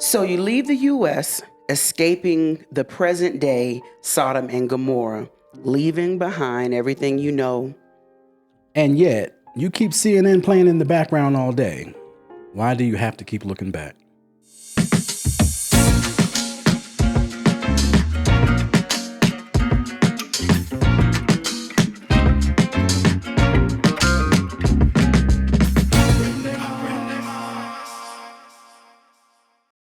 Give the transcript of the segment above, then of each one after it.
So you leave the U.S., escaping the present day Sodom and Gomorrah, leaving behind everything you know. And yet, you keep CNN playing in the background all day. Why do you have to keep looking back?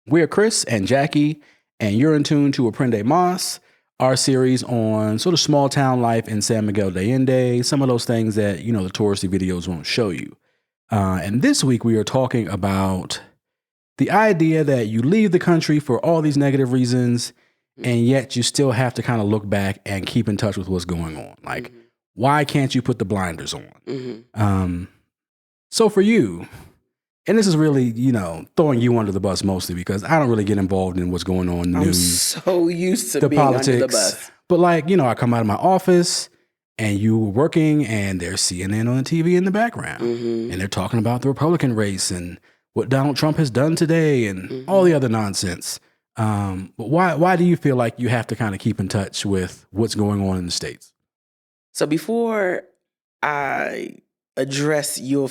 We're Chris and Jackie, and you're in tune to Aprende, our series on sort of small town life in San Miguel de Allende, some of those things that, the touristy videos won't show you. And this week we are talking about the idea that you leave the country for all these negative reasons, and yet you still have to kind of look back and keep in touch with what's going on. Like, why can't you put the blinders on? So for you, and this is really, throwing you under the bus mostly because I don't really get involved in what's going on in the I'm news. so used to the being politics, under the bus. But I come out of my office and you were working and there's CNN on the TV in the background. And they're talking about the Republican race and what Donald Trump has done today and all the other nonsense. But why do you feel like you have to kind of keep in touch with what's going on in the States? So before I address your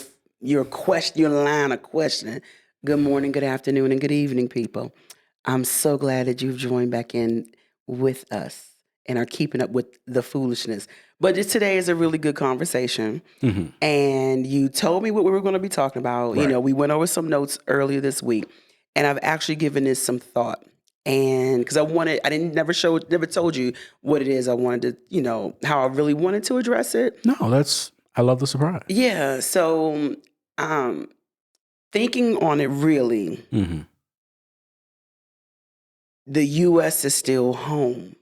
question, your line of questioning, good morning, good afternoon, and good evening, people. I'm so glad that you've joined back in with us and are keeping up with the foolishness. But today is a really good conversation. And you told me what we were going to be talking about. Right. We went over some notes earlier this week, and I've actually given this some thought. And because never told you what it is. I wanted to, how I really wanted to address it. No, I love the surprise. Yeah. So, thinking on it really, the U.S. is still home.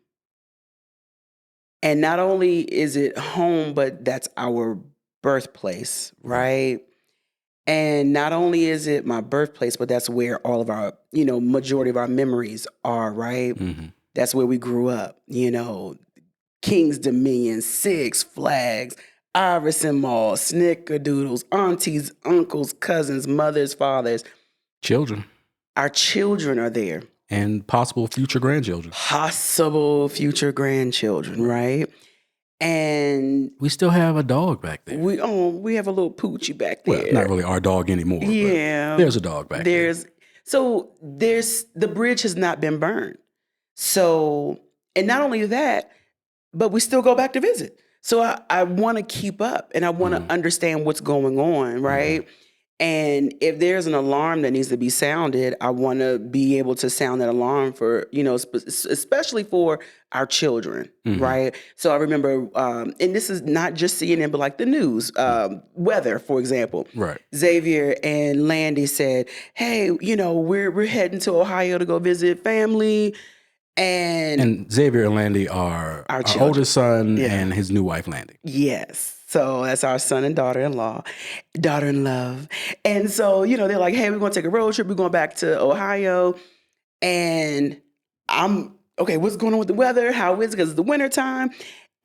And not only is it home, but that's our birthplace, right? And not only is it my birthplace, but that's where all of our, majority of our memories are, right? That's where we grew up, King's Dominion, Six Flags, Iverson Mall, Snickerdoodles, aunties, uncles, cousins, mothers, fathers. Children. Our children are there. And possible future grandchildren. Right? And we still have a dog back there. We have a little poochie back there. Well, not really our dog anymore. Yeah. But there's a dog back there. So the bridge has not been burned. So, and not only that, but we still go back to visit. So I want to keep up and I want to understand what's going on, right? And if there's an alarm that needs to be sounded, I want to be able to sound that alarm for, especially for our children, right? So I remember, and this is not just CNN, but like the news, weather, for example. Right. Xavier and Landy said, hey, we're heading to Ohio to go visit family. And Xavier and Landy are our oldest son and his new wife, Landy. Yes. So that's our son and daughter-in-law, daughter-in-love. And so, they're like, hey, we're going to take a road trip. We're going back to Ohio. And okay, what's going on with the weather? How is it? Because it's the wintertime.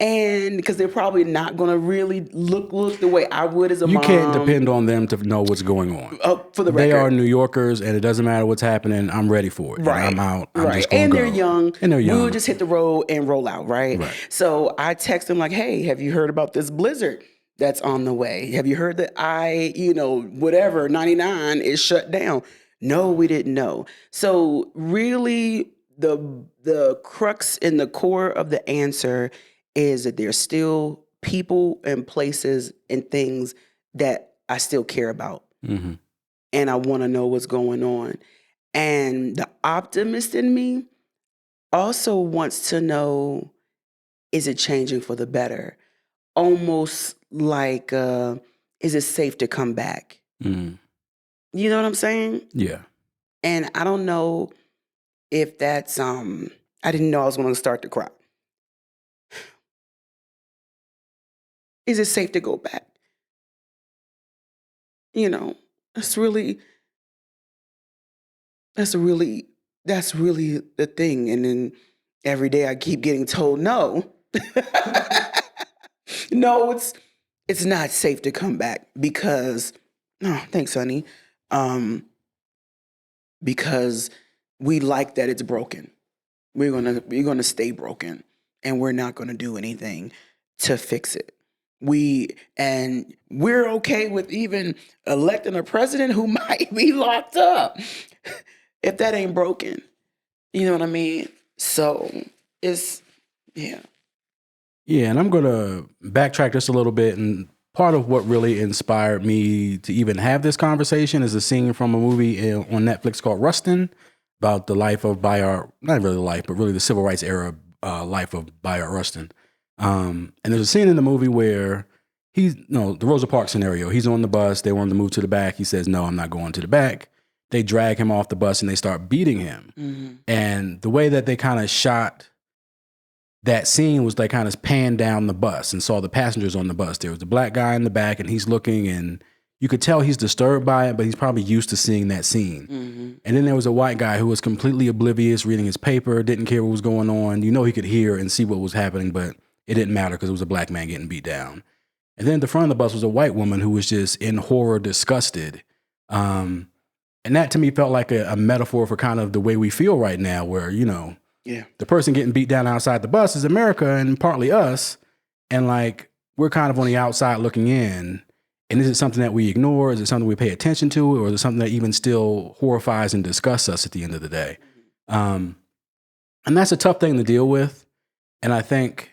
And because they're probably not going to really look the way I would as a mom. You can't depend on them to know what's going on. For the record. They are New Yorkers, and it doesn't matter what's happening. I'm ready for it. Right. And I'm out. I'm just going to go. And they're young. We'll just hit the road and roll out, right? So I text them like, hey, have you heard about this blizzard that's on the way? Have you heard that whatever, 99 is shut down? No, we didn't know. So really, the crux and the core of the answer is that there's still people and places and things that I still care about. And I want to know what's going on. And the optimist in me also wants to know, is it changing for the better? Almost like, is it safe to come back? You know what I'm saying? Yeah. And I don't know if that's, I didn't know I was going to start to cry. Is it safe to go back? That's really the thing. And then every day I keep getting told no. No, it's not safe to come back because, oh, thanks, honey. Because we like that it's broken. We're gonna stay broken, and we're not gonna do anything to fix it. We're okay with even electing a president who might be locked up if that ain't broken. You know what I mean? So it's yeah. Yeah, and I'm going to backtrack just a little bit. And part of what really inspired me to even have this conversation is a scene from a movie on Netflix called Rustin, about the life of Bayard, not really the life, but really the civil rights era life of Bayard Rustin. And there's a scene in the movie where the Rosa Parks scenario, he's on the bus, they want him to move to the back. He says, no, I'm not going to the back. They drag him off the bus and they start beating him. Mm-hmm. And the way that they kind of shot that scene was they kind of panned down the bus and saw the passengers on the bus. There was the black guy in the back and he's looking, and you could tell he's disturbed by it, but he's probably used to seeing that scene. Mm-hmm. And then there was a white guy who was completely oblivious, reading his paper, didn't care what was going on. He could hear and see what was happening, but it didn't matter because it was a black man getting beat down. And then at the front of the bus was a white woman who was just in horror, disgusted. And that to me felt like a metaphor for kind of the way we feel right now, where, the person getting beat down outside the bus is America and partly us. And like, we're kind of on the outside looking in. And is it something that we ignore? Is it something we pay attention to? Or is it something that even still horrifies and disgusts us at the end of the day? And that's a tough thing to deal with. And I think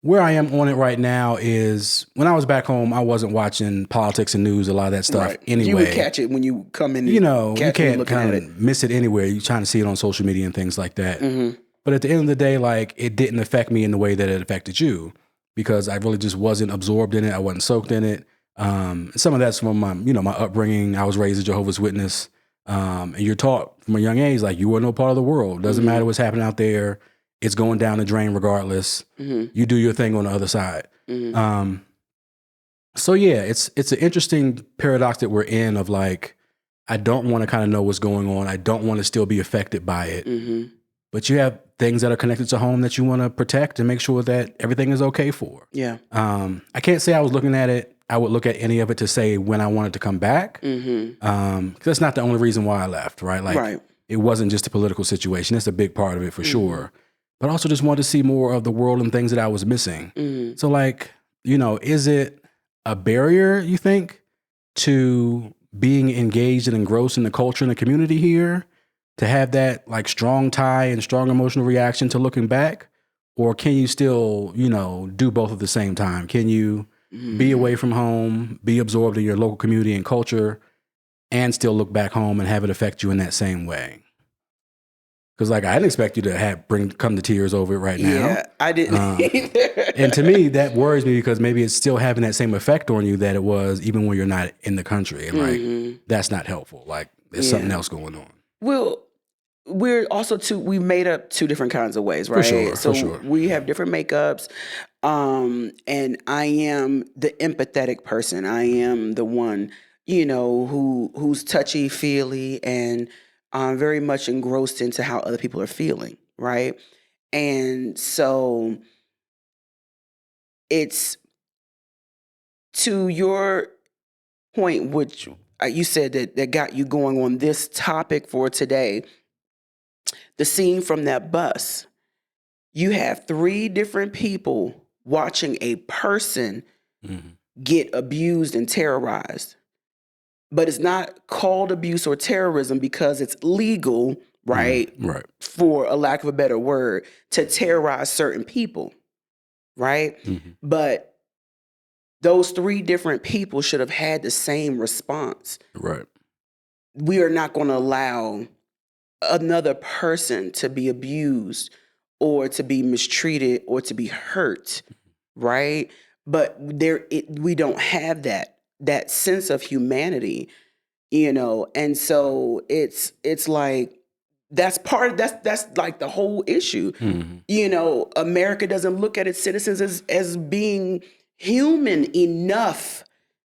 where I am on it right now is when I was back home, I wasn't watching politics and news, a lot of that stuff anyway. You would catch it when you come in. You can't kind of miss it anywhere. You're trying to see it on social media and things like that. Mm-hmm. But at the end of the day, like, it didn't affect me in the way that it affected you, because I really just wasn't absorbed in it. I wasn't soaked in it. Some of that's from my, my upbringing. I was raised a Jehovah's Witness. And you're taught from a young age, like, you are no part of the world. Doesn't matter what's happening out there. It's going down the drain regardless. Mm-hmm. You do your thing on the other side. Mm-hmm. So yeah, it's an interesting paradox that we're in of like, I don't want to kind of know what's going on. I don't want to still be affected by it. Mm-hmm. But you have things that are connected to home that you want to protect and make sure that everything is okay for. Yeah. I can't say I was looking at it. I would look at any of it to say when I wanted to come back. Mm-hmm. 'Cause that's not the only reason why I left, right? Like, it wasn't just a political situation. It's a big part of it for sure. But also just wanted to see more of the world and things that I was missing. Mm-hmm. So like, is it a barrier, you think, to being engaged and engrossed in the culture and the community here, to have that like strong tie and strong emotional reaction to looking back? Or can you still, do both at the same time? Can you be away from home, be absorbed in your local community and culture, and still look back home and have it affect you in that same way? Because like, I didn't expect you to come to tears over it right now. Yeah, I didn't either. And to me, that worries me, because maybe it's still having that same effect on you that it was even when you're not in the country. And like, that's not helpful. Like, there's something else going on. Well, we're also we made up two different kinds of ways, right? For sure. We have different makeups. And I am the empathetic person. I am the one, who's touchy-feely and very much engrossed into how other people are feeling, right? And so it's to your point, which you said that got you going on this topic for today, the scene from that bus. You have three different people watching a person get abused and terrorized. But it's not called abuse or terrorism because it's legal, right? Right. For a lack of a better word, to terrorize certain people, right? Mm-hmm. But those three different people should have had the same response. Right. We are not going to allow another person to be abused or to be mistreated or to be hurt, right? But we don't have that sense of humanity, and so it's like that's like the whole issue. Mm-hmm. America doesn't look at its citizens as being human enough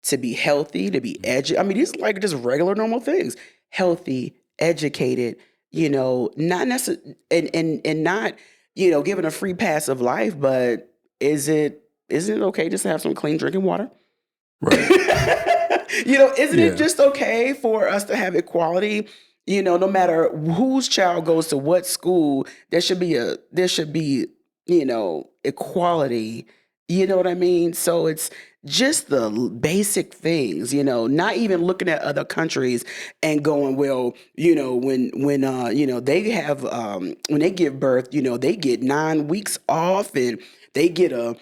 to be healthy, to be educated. I mean, these are like just regular normal things: healthy, educated, not necessarily, and not given a free pass of life. But isn't it okay just to have some clean drinking water? Right. Isn't it just okay for us to have equality No matter whose child goes to what school, there should be equality. You know what I mean? So it's just the basic things, not even looking at other countries and going, well, when they have when they give birth, they get 9 weeks off, and they get a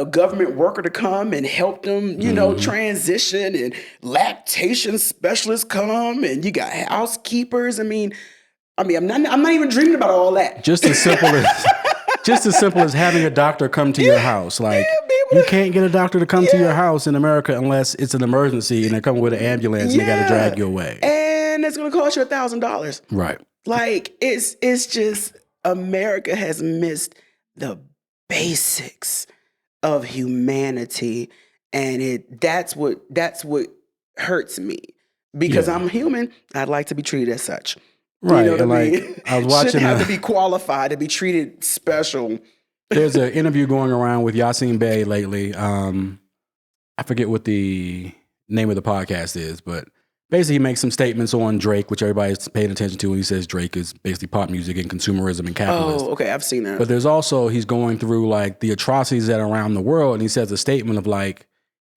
government worker to come and help them, transition, and lactation specialists come, and you got housekeepers. I mean, I'm not even dreaming about all that. Just as simple as having a doctor come to your house. Like, you can't get a doctor to come to your house in America unless it's an emergency and they come with an ambulance and they got to drag you away. And it's going to cost you $1,000. Right. Like, it's just, America has missed the basics of humanity, and that's what hurts me, because I'm human. I'd like to be treated as such. Right. You know what I mean? I was watching. Shouldn't have to be qualified to be treated special. There's an interview going around with Yasin Bey lately. I forget what the name of the podcast is, but basically he makes some statements on Drake, which everybody's paying attention to. And he says Drake is basically pop music and consumerism and capitalism. Oh, okay, I've seen that. But there's also, he's going through like the atrocities that are around the world, and he says a statement of like,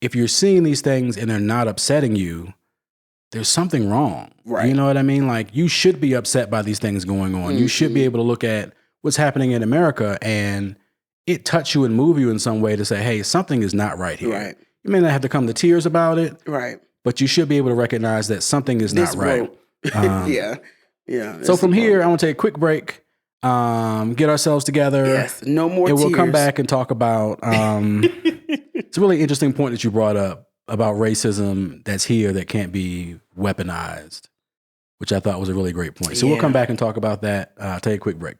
if you're seeing these things and they're not upsetting you, there's something wrong. Right. You know what I mean? Like, you should be upset by these things going on. Mm-hmm. You should be able to look at what's happening in America and it touch you and move you in some way to say, hey, something is not right here. Right. You may not have to come to tears about it. Right. But you should be able to recognize that something is not right. Yeah. So from here, I want to take a quick break, get ourselves together. Yes, no more tears. And we'll come back and talk about, it's a really interesting point that you brought up about racism that's here that can't be weaponized, which I thought was a really great point. So we'll come back and talk about that. Take a quick break.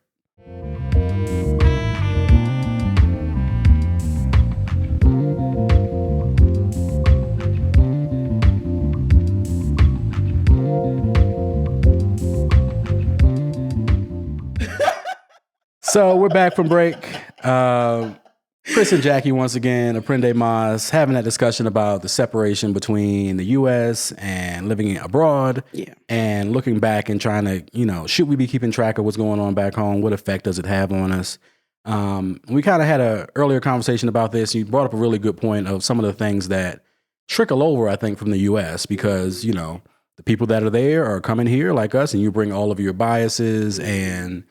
So we're back from break. Chris and Jackie, once again, Aprende Mas, having that discussion about the separation between the U.S. and living abroad, and looking back and trying to, should we be keeping track of what's going on back home? What effect does it have on us? We kind of had an earlier conversation about this. You brought up a really good point of some of the things that trickle over, I think, from the U.S. because, the people that are there are coming here like us, and you bring all of your biases and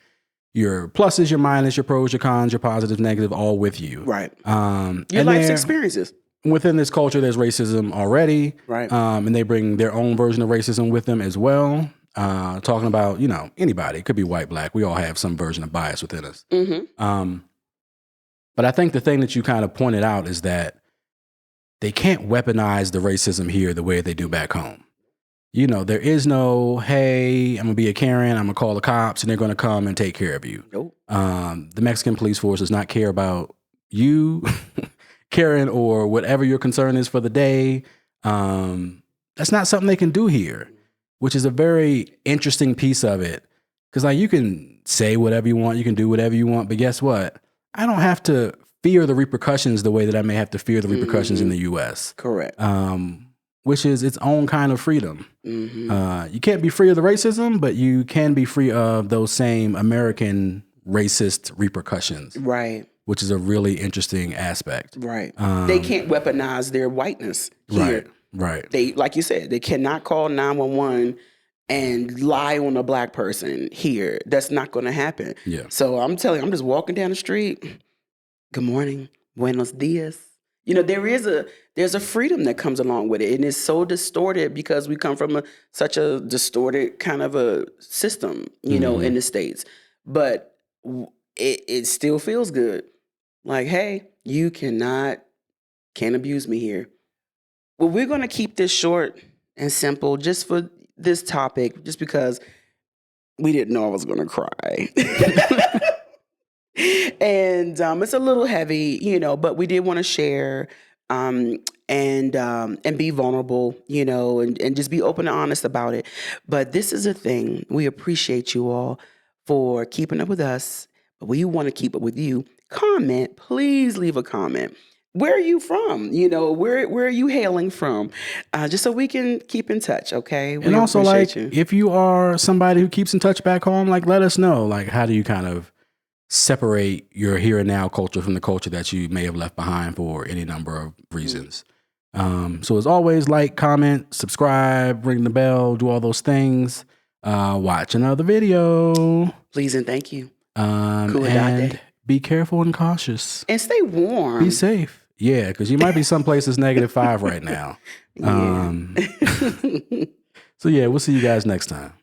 your pluses, your minuses, your pros, your cons, your positives, negative, all with you. Right. Your life's experiences. Within this culture, there's racism already. Right. And they bring their own version of racism with them as well. Talking about, anybody. It could be white, black. We all have some version of bias within us. Mm-hmm. But I think the thing that you kind of pointed out is that they can't weaponize the racism here the way they do back home. There is no, hey, I'm going to be a Karen, I'm going to call the cops, and they're going to come and take care of you. Nope. The Mexican police force does not care about you, Karen, or whatever your concern is for the day. That's not something they can do here, which is a very interesting piece of it. Because you can say whatever you want, you can do whatever you want, but guess what? I don't have to fear the repercussions the way that I may have to fear the repercussions in the U.S. Correct. Which is its own kind of freedom. Mm-hmm. You can't be free of the racism, but you can be free of those same American racist repercussions. Right. Which is a really interesting aspect. Right. They can't weaponize their whiteness here. Right. They, like you said, they cannot call 911 and lie on a black person here. That's not going to happen. Yeah. So I'm telling you, I'm just walking down the street. Good morning. Buenos dias. There's a freedom that comes along with it, and it's so distorted because we come from such a distorted kind of a system, in the States. But it still feels good. Like, hey, you can't abuse me here. Well, we're going to keep this short and simple just for this topic, just because we didn't know I was going to cry. And it's a little heavy, but we did want to share and be vulnerable, and just be open and honest about it. But this is a thing. We appreciate you all for keeping up with us, but we want to keep up with you. Comment. Please leave a comment. where are you from? You know, where are you hailing from? Just so we can keep in touch, okay? We And also, like, appreciate you. if you are somebody who keeps in touch back home, like, let us know. Like, how do you kind of separate your here and now culture from the culture that you may have left behind for any number of reasons? So as always, like, comment, subscribe, ring the bell, do all those things. Watch another video. Please and thank you. And be careful and cautious. And stay warm. Be safe. Yeah, because you might be someplace that's -5 right now. Yeah. So yeah, we'll see you guys next time.